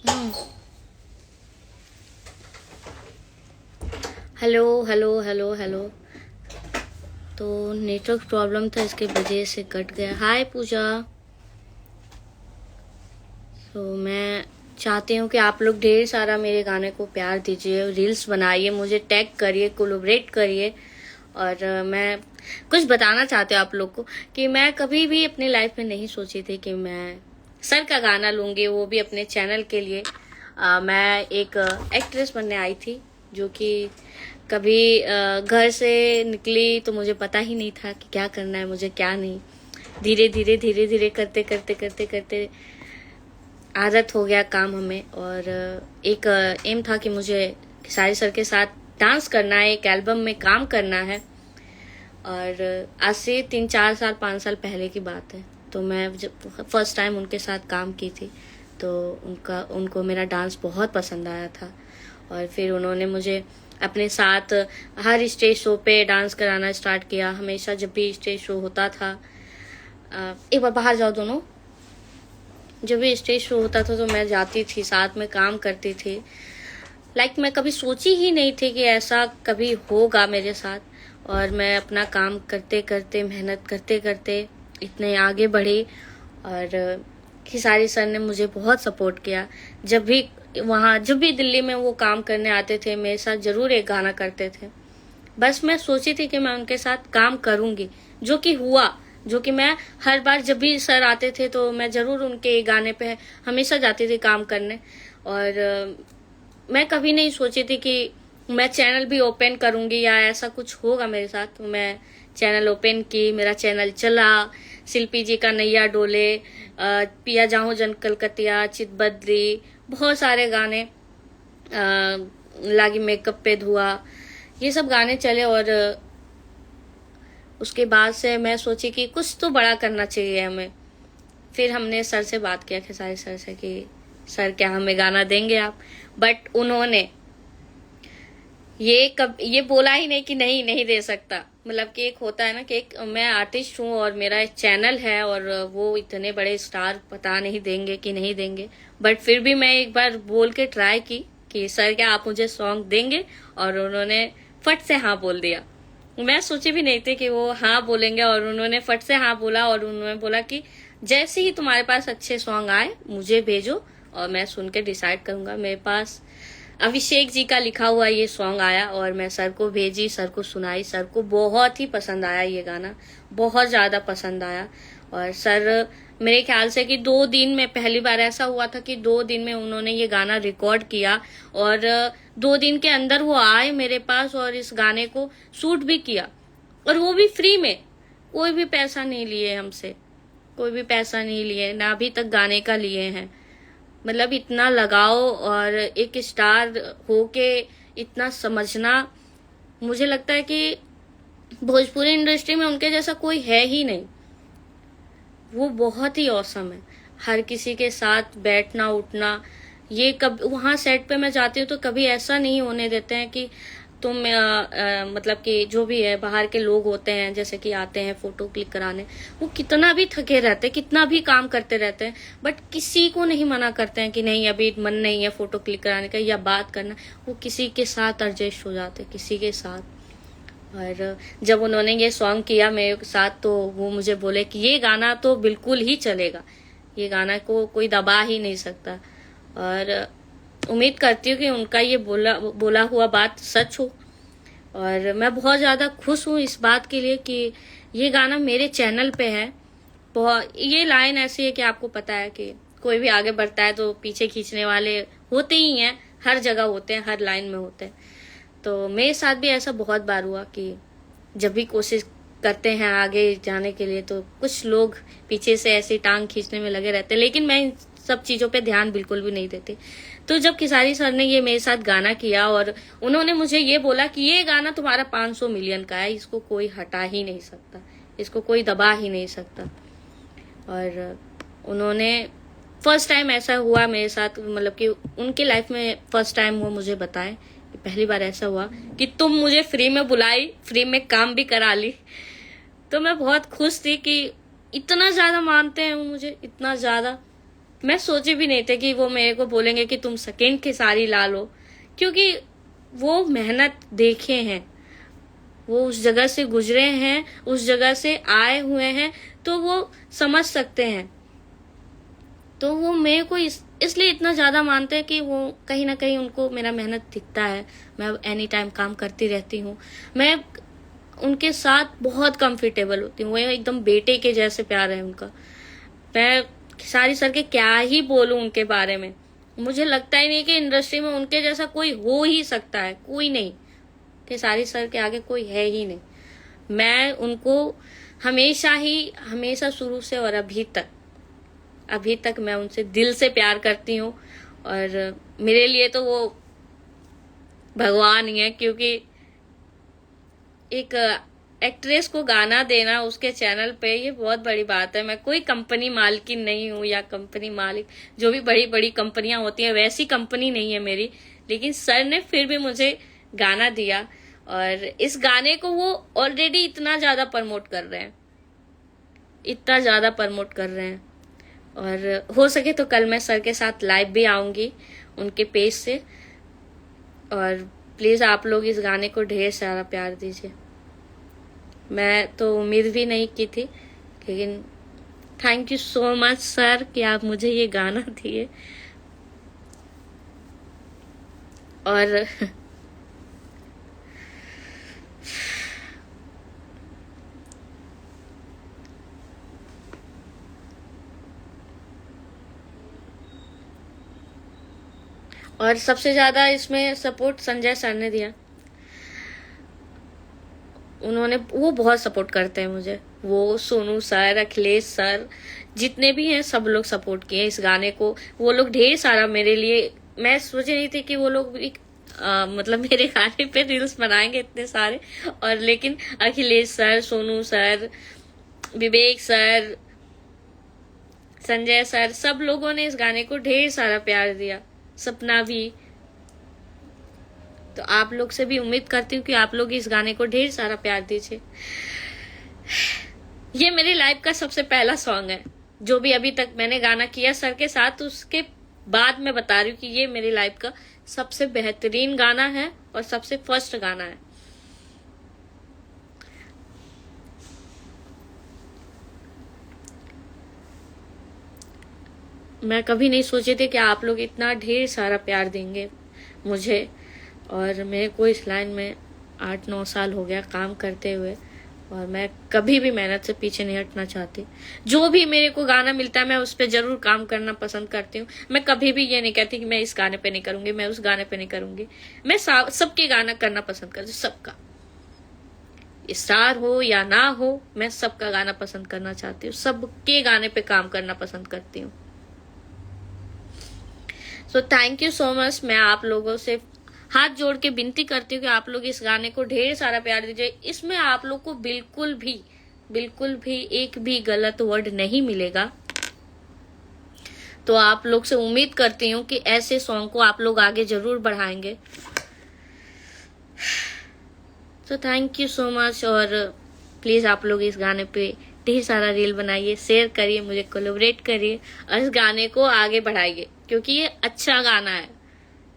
हम्म। Hello hello hello hello. तो network problem था, इसके वजह से कट गया। हाय पूजा। तो मैं चाहती हूँ कि आप लोग ढेर सारा मेरे गाने को प्यार दीजिए, रील्स बनाइए, मुझे टैग करिए, कोलैबोरेट करिए। और मैं कुछ बताना चाहती हूँ आप लोग को कि मैं कभी भी अपनी लाइफ में नहीं सोची थी कि मैं सर का गाना लूँगी, वो भी अपने चैनल के लिए। मैं एक एक्ट्रेस बनने आई थी, जो कि कभी घर से निकली तो मुझे पता ही नहीं था कि क्या करना है मुझे, क्या नहीं। धीरे धीरे धीरे धीरे करते करते करते करते आदत हो गया काम हमें। और एक एम था कि मुझे खेसारी सर के साथ डांस करना है, एक एल्बम में काम करना है। और आज से 3-4 साल 5 साल पहले की बात है। तो मैं जब फर्स्ट टाइम उनके साथ काम की थी, तो उनको मेरा डांस बहुत पसंद आया था। और फिर उन्होंने मुझे अपने साथ हर स्टेज शो पे डांस कराना स्टार्ट किया। हमेशा जब भी स्टेज शो होता था, एक बार बाहर जाओ दोनों। जब भी स्टेज शो होता था तो मैं जाती थी, साथ में काम करती थी। मैं कभी सोची ही नहीं थी कि ऐसा कभी होगा मेरे साथ। और मैं अपना काम करते करते, मेहनत करते करते इतने आगे बढ़ी। और खेसारी सर ने मुझे बहुत सपोर्ट किया। जब भी दिल्ली में वो काम करने आते थे, मेरे साथ जरूर एक गाना करते थे। बस मैं सोची थी कि मैं उनके साथ काम करूंगी, जो कि हुआ। जो कि मैं हर बार जब भी सर आते थे तो मैं जरूर उनके गाने पे हमेशा जाती थी काम करने। और मैं कभी नहीं सोची थी कि मैं चैनल भी ओपन करूंगी या ऐसा कुछ होगा मेरे साथ। तो मैं चैनल ओपन की, मेरा चैनल चला। शिल्पी जी का नैया डोले, पिया जाऊं जन कलकतिया, चित बदली, बहुत सारे गाने, लागी मेकअप पे धुआ, ये सब गाने चले। और उसके बाद से मैं सोची कि कुछ तो बड़ा करना चाहिए हमें। फिर हमने सर से बात किया, खेसारी सर से, कि सर क्या हमें गाना देंगे आप। बट उन्होंने ये बोला ही नहीं कि नहीं नहीं दे सकता। मतलब कि एक होता है ना कि एक मैं आर्टिस्ट हूँ और मेरा एक चैनल है, और वो इतने बड़े स्टार पता नहीं देंगे कि नहीं देंगे। बट फिर भी मैं एक बार बोल के ट्राई की कि सर क्या आप मुझे सॉन्ग देंगे। और उन्होंने फट से हाँ बोल दिया। मैं सोची भी नहीं थी कि वो हाँ बोलेंगे, और उन्होंने फट से हाँ बोला। और उन्होंने बोला कि जैसे ही तुम्हारे पास अच्छे सॉन्ग आए मुझे भेजो, और मैं सुन के डिसाइड करूंगा। मेरे पास अभिषेक जी का लिखा हुआ ये सॉन्ग आया और मैं सर को भेजी, सर को सुनाई। सर को बहुत ही पसंद आया ये गाना, बहुत ज्यादा पसंद आया। और सर मेरे ख्याल से कि 2 दिन में, पहली बार ऐसा हुआ था कि 2 दिन में उन्होंने ये गाना रिकॉर्ड किया। और 2 दिन के अंदर वो आए मेरे पास और इस गाने को शूट भी किया, और वो भी फ्री में। कोई भी पैसा नहीं लिए हमसे, कोई भी पैसा नहीं लिए, ना अभी तक गाने का लिए हैं। मतलब इतना लगाओ और एक स्टार होके इतना समझना, मुझे लगता है कि भोजपुरी इंडस्ट्री में उनके जैसा कोई है ही नहीं। वो बहुत ही औसम है। हर किसी के साथ बैठना उठना, ये कब वहां सेट पे मैं जाती हूँ तो कभी ऐसा नहीं होने देते हैं कि तुम मतलब कि जो भी है बाहर के लोग होते हैं, जैसे कि आते हैं फोटो क्लिक कराने, वो कितना भी थके रहते हैं, कितना भी काम करते रहते हैं, बट किसी को नहीं मना करते हैं कि नहीं अभी मन नहीं है फोटो क्लिक कराने का या बात करना। वो किसी के साथ एडजस्ट हो जाते हैं, किसी के साथ। और जब उन्होंने ये सॉन्ग किया मेरे साथ तो वो मुझे बोले कि ये गाना तो बिल्कुल ही चलेगा, ये गाना को कोई दबा ही नहीं सकता। और उम्मीद करती हूँ कि उनका ये बोला हुआ बात सच हो। और मैं बहुत ज्यादा खुश हूँ इस बात के लिए कि ये गाना मेरे चैनल पे है। बहुत ये लाइन ऐसी है कि आपको पता है कि कोई भी आगे बढ़ता है तो पीछे खींचने वाले होते ही हैं, हर जगह होते हैं, हर लाइन में होते हैं। तो मेरे साथ भी ऐसा बहुत बार हुआ कि जब भी कोशिश करते हैं आगे जाने के लिए तो कुछ लोग पीछे से ऐसी टांग खींचने में लगे रहते हैं, लेकिन मैं इन सब चीजों पे ध्यान बिल्कुल भी नहीं देती। तो जब खेसारी सर ने ये मेरे साथ गाना किया और उन्होंने मुझे ये बोला कि ये गाना तुम्हारा 500 मिलियन का है, इसको कोई हटा ही नहीं सकता, इसको कोई दबा ही नहीं सकता। और उन्होंने फर्स्ट टाइम ऐसा हुआ मेरे साथ, मतलब कि उनके लाइफ में फर्स्ट टाइम वो मुझे बताए, पहली बार ऐसा हुआ कि तुम मुझे फ्री में बुलाई, फ्री में काम भी करा ली। तो मैं बहुत खुश थी कि इतना ज्यादा मानते हैं वो मुझे, इतना ज्यादा। मैं सोचे भी नहीं थे कि वो मेरे को बोलेंगे कि तुम सेकंड खेसारी लाल हो, क्योंकि वो मेहनत देखे हैं, वो उस जगह से गुजरे हैं, उस जगह से आए हुए हैं, तो वो समझ सकते हैं। तो वो मेरे को इसलिए इतना ज्यादा मानते हैं कि वो कहीं ना कहीं उनको मेरा मेहनत दिखता है। मैं एनी टाइम काम करती रहती हूँ, मैं उनके साथ बहुत कंफर्टेबल होती हूँ, वो एकदम बेटे के जैसे प्यार है उनका। मैं सारी सर के क्या ही बोलूं उनके बारे में, मुझे लगता ही नहीं कि इंडस्ट्री में उनके जैसा कोई हो ही सकता है, कोई नहीं, कि सारी सर के आगे कोई है ही नहीं। मैं उनको हमेशा ही, हमेशा शुरू से और अभी तक मैं उनसे दिल से प्यार करती हूँ। और मेरे लिए तो वो भगवान ही है, क्योंकि एक एक्ट्रेस को गाना देना उसके चैनल पे, ये बहुत बड़ी बात है। मैं कोई कंपनी मालकिन नहीं हूँ या कंपनी मालिक, जो भी बड़ी बड़ी कंपनियां होती हैं वैसी कंपनी नहीं है मेरी, लेकिन सर ने फिर भी मुझे गाना दिया। और इस गाने को वो ऑलरेडी इतना ज्यादा प्रमोट कर रहे हैं, इतना ज्यादा प्रमोट कर रहे हैं। और हो सके तो कल मैं सर के साथ लाइव भी आऊंगी उनके पेज से। और प्लीज आप लोग इस गाने को ढेर सारा प्यार दीजिए। मैं तो उम्मीद भी नहीं की थी, लेकिन thank you so much sir कि आप मुझे ये गाना दिए। और और सबसे ज्यादा इसमें सपोर्ट संजय सर ने दिया। वो बहुत सपोर्ट करते हैं मुझे, वो सोनू सर, अखिलेश सर, जितने भी हैं सब लोग सपोर्ट किए इस गाने को। वो लोग ढेर सारा मेरे लिए, मैं सोची नहीं थी कि वो लोग एक मतलब मेरे गाने पे रील्स बनाएंगे इतने सारे। और लेकिन अखिलेश सर, सोनू सर, विवेक सर, संजय सर, सब लोगों ने इस गाने को ढेर सारा प्यार दिया, सपना भी। तो आप लोग से भी उम्मीद करती हूँ कि आप लोग इस गाने को ढेर सारा प्यार दीजिए। ये मेरी लाइफ का सबसे पहला सॉन्ग है, जो भी अभी तक मैंने गाना किया सर के साथ, उसके बाद मैं बता रही हूँ कि ये मेरी लाइफ का सबसे बेहतरीन गाना है और सबसे फर्स्ट गाना है। मैं कभी नहीं सोची थी कि आप लोग इतना ढेर सारा प्यार देंगे मुझे। और मेरे को इस लाइन में 8-9 साल हो गया काम करते हुए, और मैं कभी भी मेहनत से पीछे नहीं हटना चाहती। जो भी मेरे को गाना मिलता है मैं उस पर जरूर काम करना पसंद करती हूँ। मैं कभी भी ये नहीं कहती कि मैं इस गाने पे नहीं करूंगी, मैं उस गाने पे नहीं करूंगी। मैं सबके गाना करना पसंद करती हूँ, सबका, स्टार हो या ना हो, मैं सबका गाना पसंद करना चाहती हूँ, सबके गाने पे काम करना पसंद करती हूँ। So thank you so much. मैं आप लोगों से हाथ जोड़ के विनती करती हूँ कि आप लोग इस गाने को ढेर सारा प्यार दीजिए। इसमें आप लोग को बिल्कुल भी एक भी गलत वर्ड नहीं मिलेगा। तो आप लोग से उम्मीद करती हूँ कि ऐसे सॉन्ग को आप लोग आगे जरूर बढ़ाएंगे। तो थैंक यू सो मच। और प्लीज आप लोग इस गाने पे ढेर सारा रील बनाइए, शेयर करिए, मुझे कोलैबोरेट करिए और इस गाने को आगे बढ़ाइए, क्योंकि ये अच्छा गाना है।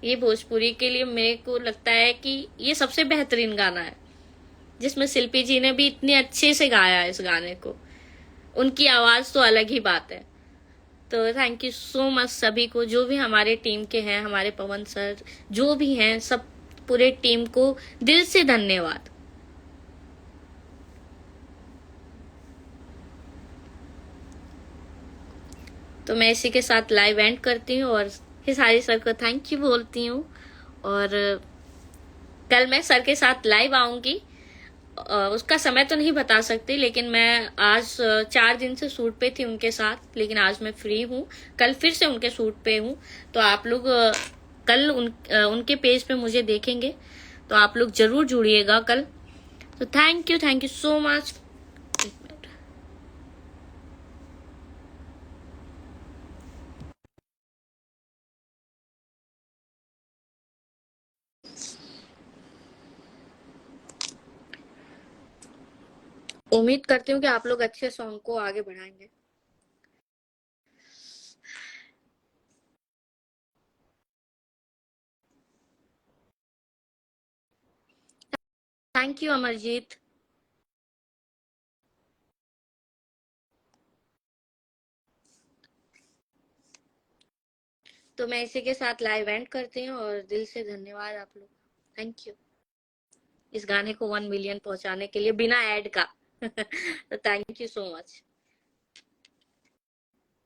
ये भोजपुरी के लिए मेरे को लगता है कि ये सबसे बेहतरीन गाना है, जिसमें शिल्पी जी ने भी इतने अच्छे से गाया है इस गाने को। उनकी आवाज तो अलग ही बात है। तो थैंक यू सो मच सभी को, जो भी हमारे टीम के हैं, हमारे पवन सर जो भी हैं, सब पूरे टीम को दिल से धन्यवाद। तो मैं इसी के साथ लाइव एंड करती हूँ और खेसारी सर को थैंक यू बोलती हूँ। और कल मैं सर के साथ लाइव आऊंगी, उसका समय तो नहीं बता सकती, लेकिन मैं आज 4 दिन से शूट पे थी उनके साथ, लेकिन आज मैं फ्री हूँ, कल फिर से उनके शूट पे हूँ। तो आप लोग कल उनके पेज पे मुझे देखेंगे, तो आप लोग जरूर जुड़िएगा कल। तो थैंक यू सो मच। उम्मीद करती हूँ कि आप लोग अच्छे सॉन्ग को आगे बढ़ाएंगे। Thank you Amarjeet. तो मैं इसी के साथ लाइव एंड करती हूँ और दिल से धन्यवाद आप लोग। थैंक यू इस गाने को 1 मिलियन पहुंचाने के लिए बिना एड का। तो थैंक यू सो मच।